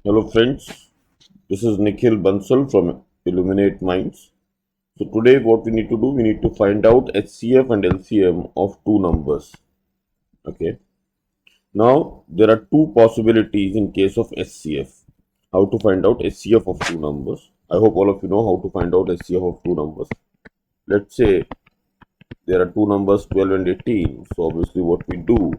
Hello friends, this is Nikhil Bansal from Illuminate Minds. So today what we need to do, we need to find out HCF and LCM of two numbers. Okay. Now there are two possibilities in case of HCF. How to find out HCF of two numbers. I hope all of you know how to find out HCF of two numbers. Let's say there are two numbers 12 and 18. So obviously what we do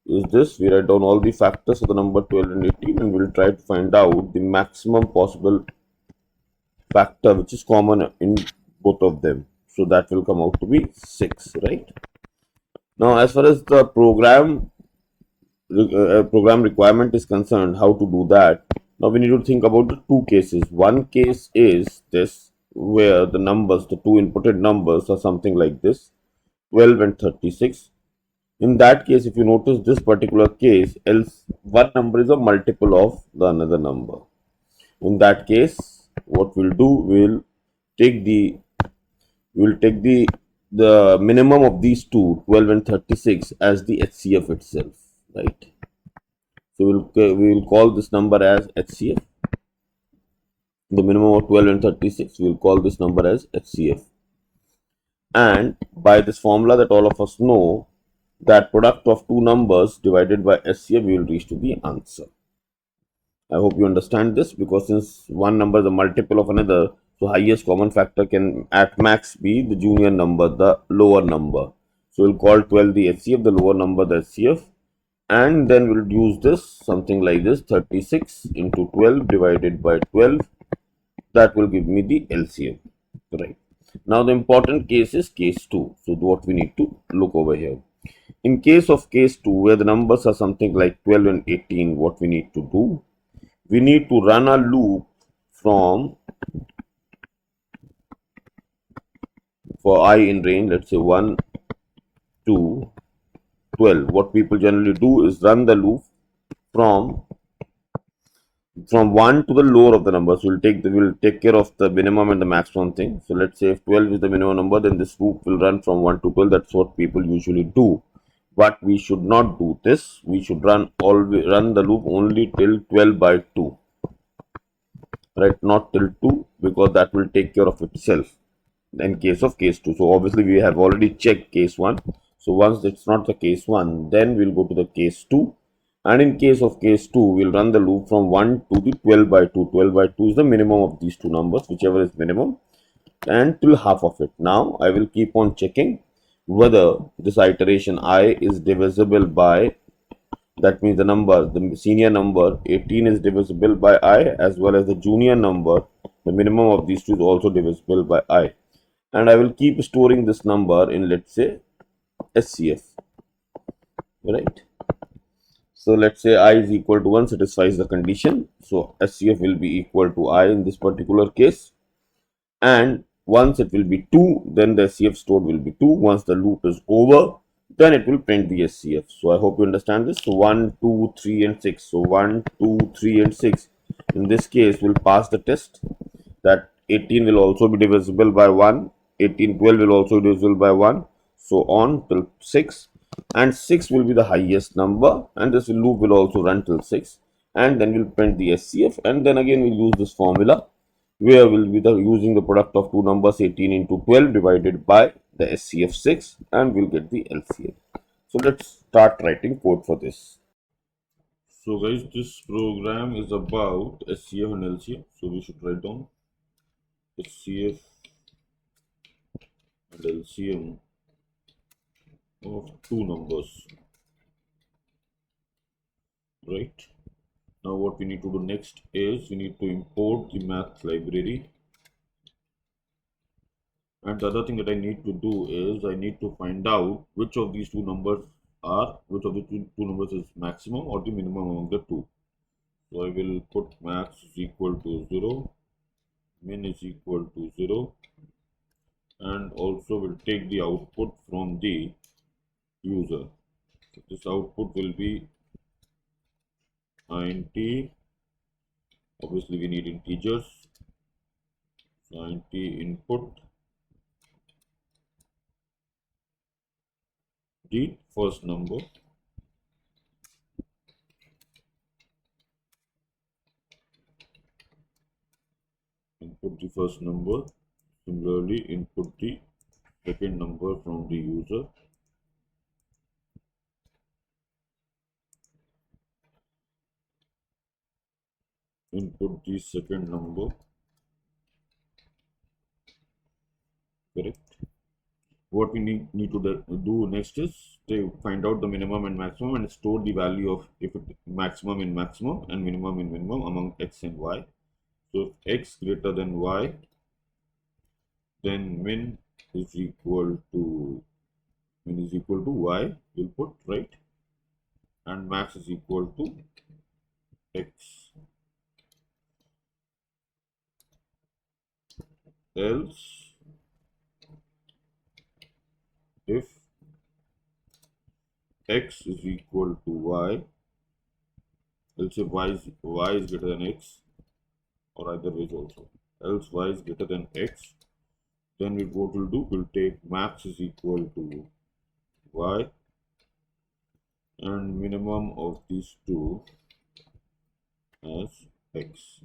is this, we write down all the factors of the number 12 and 18 and we'll try to find out the maximum possible factor which is common in both of them. So that will come out to be 6, right? Now, as far as the program requirement is concerned, how to do that? Now we need to think about the two cases. One case is this, where the numbers, the two inputted numbers are something like this, 12 and 36. In that case, if you notice this particular case, else one number is a multiple of the another number. In that case, what we'll do, take the the minimum of these two, 12 and 36, as the HCF itself, right? So we will call this number as HCF. The minimum of 12 and 36, we will call this number as HCF. And by this formula that all of us know, that product of two numbers divided by HCF, we will reach to the answer. I hope you understand this, because since one number is a multiple of another, so highest common factor can at max be the junior number, the lower number. So we'll call 12 the HCF, the lower number the HCF, and then we'll use this something like this, 36 into 12 divided by 12. That will give me the LCM, right? Now the important case is case 2. So what we need to look over here. In case of case 2, where the numbers are something like 12 and 18, what we need to do, we need to run a loop from, for I in range, let's say 1 to 12. What people generally do is run the loop from 1 to the lower of the number. So we'll take care of the minimum and the maximum thing. So let's say if 12 is the minimum number, then this loop will run from 1 to 12. That's what people usually do. But we should not do this. We should run the loop only till 12 by 2. Right, not till 2, because that will take care of itself in case of case 2. So obviously we have already checked case 1. So once it's not the case 1, then we'll go to the case 2. And in case of case 2, we'll run the loop from 1 to the 12 by 2. 12 by 2 is the minimum of these two numbers, whichever is minimum, and till half of it. Now I will keep on checking whether this iteration I is divisible by, that means the senior number 18 is divisible by I, as well as the junior number, the minimum of these two, is also divisible by I. And I will keep storing this number in, let's say, HCF, right? So let's say I is equal to 1 satisfies the condition. So HCF will be equal to I in this particular case. And once it will be 2, then the HCF stored will be 2. Once the loop is over, then it will print the HCF. So I hope you understand this. So 1, 2, 3 and 6. So 1, 2, 3 and 6. In this case, we'll pass the test that 18 will also be divisible by 1. 12 will also be divisible by 1. So on till 6. And 6 will be the highest number. And this loop will also run till 6. And then we'll print the HCF. And then again we'll use this formula, where we'll be using the product of two numbers 18 into 12 divided by the HCF 6, and we'll get the LCM. So let's start writing code for this. So guys, this program is about HCF and LCM. So we should write down HCF and LCM of two numbers, right? Now what we need to do next is we need to import the math library. And the other thing that I need to do is I need to find out which of these two numbers is maximum or the minimum among the two. So I will put max is equal to 0, min is equal to 0, and also will take the output from the user. So this output will be int. Obviously we need integers. So int input the first number, input the first number. Similarly, input the second number from the user. Input the second number. Correct. What we need to do next is to find out the minimum and maximum and store the value of if it maximum in maximum and minimum in minimum among x and y. So if x greater than y, then min is equal to y, we'll put, right, and max is equal to x. Else, if x is equal to y, else if y is greater than x, or either ways also, else y is greater than x, then what we'll do, we'll take max is equal to y and minimum of these two as x.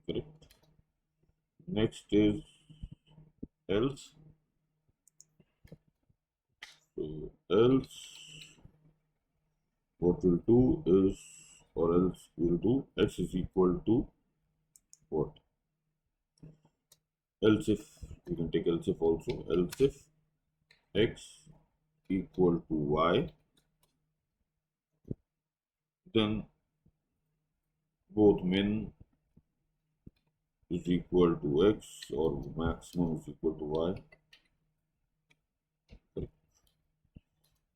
Correct. Next is else. So else what we'll do is, or else we'll do x is equal to what? Else if, we can take else if also, else if x equal to y, then both min is equal to x or maximum is equal to y.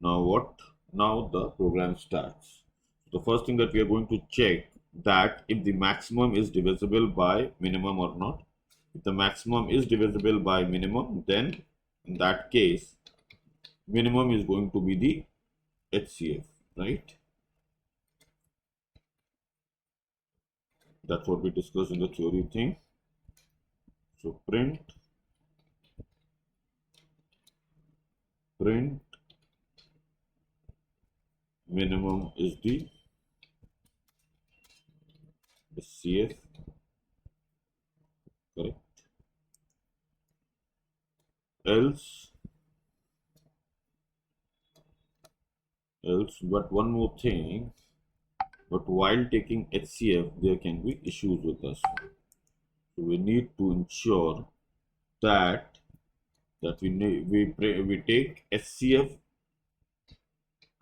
Now what? Now the program starts. The first thing that we are going to check that if the maximum is divisible by minimum or not. If the maximum is divisible by minimum, then in that case minimum is going to be the HCF, right? That's what we discussed in the theory thing. So print minimum is the HCF, correct? Else, but one more thing, but while taking HCF there can be issues with us. So we need to ensure that we take HCF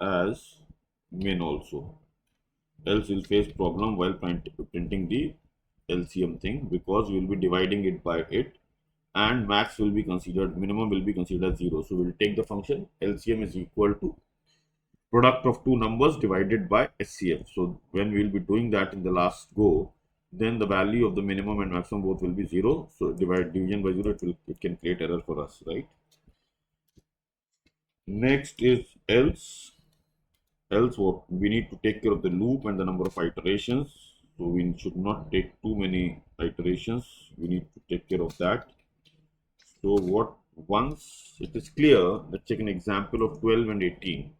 as min also, else we'll face problem while printing the LCM thing, because we will be dividing it by it and max will be considered, minimum will be considered 0. So we'll take the function LCM is equal to product of two numbers divided by HCF. So when we will be doing that in the last go, then the value of the minimum and maximum both will be 0. So division by 0, it can create error for us, right? Next is else. Else what? We need to take care of the loop and the number of iterations. So we should not take too many iterations. We need to take care of that. So what, once it is clear, let's take an example of 12 and 18.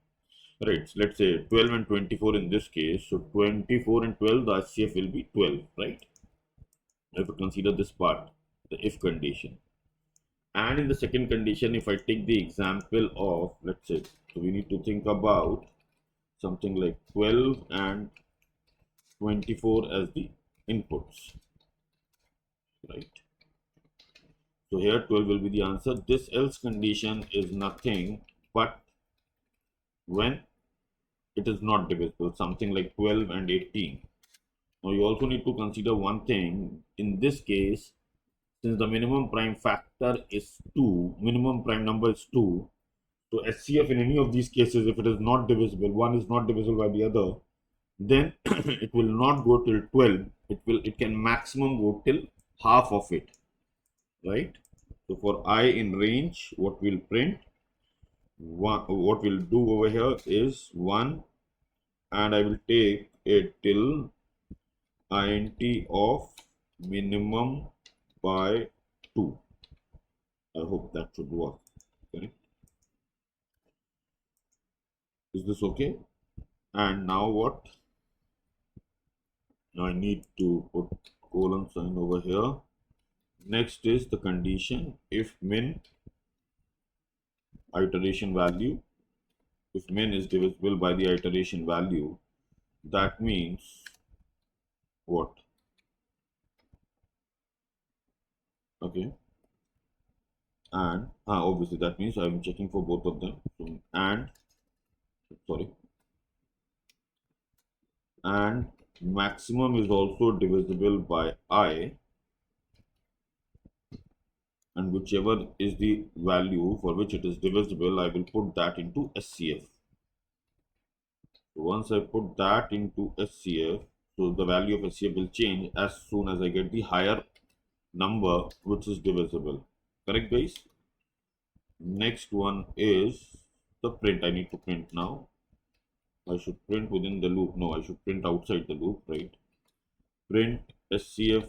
Right, so let's say 12 and 24 in this case. So 24 and 12, the HCF will be 12, right? If we consider this part, the if condition. And in the second condition, if I take the example of, let's say, so we need to think about something like 12 and 24 as the inputs, right? So here 12 will be the answer. This else condition is nothing but when it is not divisible, something like 12 and 18. Now you also need to consider one thing. In this case, since the minimum prime factor is 2, minimum prime number is 2, so HCF in any of these cases, if it is not divisible, one is not divisible by the other, then it will not go till 12. It can maximum go till half of it, right? So for I in range, what we'll print, what we'll do over here is 1, and I will take it till int of minimum by 2. I hope that should work. Correct? Is this okay? And now what? Now I need to put colon sign over here. Next is the condition if min iteration value, if min is divisible by the iteration value, that means what? Okay, and obviously that means I'm checking for both of them. So, and sorry, and maximum is also divisible by I, and whichever is the value for which it is divisible, I will put that into HCF. So once I put that into HCF, so the value of HCF will change as soon as I get the higher number which is divisible. Correct, guys? Next one is the print. I need to print now. I should print within the loop. No, I should print outside the loop, right? Print HCF,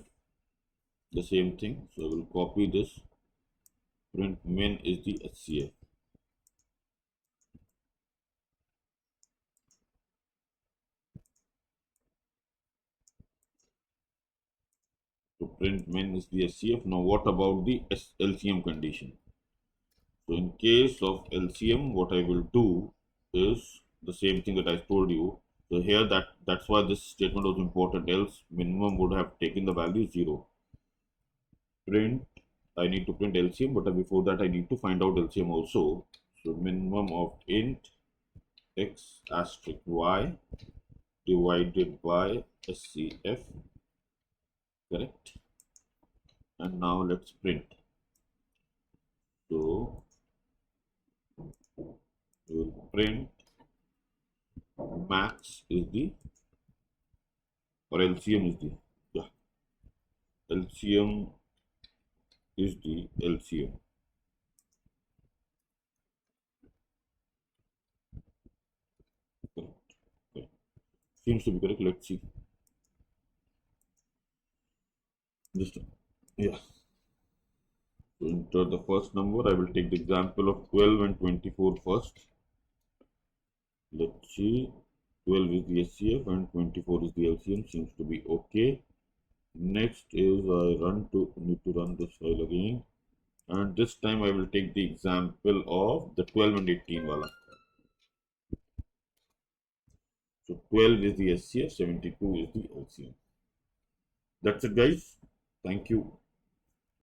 the same thing. So I will copy this. Print min is the HCF. So print min is the HCF. Now what about the LCM condition? So in case of LCM, what I will do is the same thing that I told you. So here that's why this statement was important. Else minimum would have taken the value 0. Print, I need to print LCM, but before that I need to find out LCM also. So minimum of int x asterisk y divided by SCF, correct? And now let's print. So we will print max is the, or LCM is the, yeah, LCM is the LCM. Correct. Correct. Seems to be correct. Let's see. Just yeah. So enter the first number. I will take the example of 12 and 24 first. Let's see. 12 is the SCF and 24 is the LCM. Seems to be okay. Next is I need to run this file again. And this time I will take the example of the 12 and 18 wala. So 12 is the SCF, 72 is the LCM. That's it, guys. Thank you.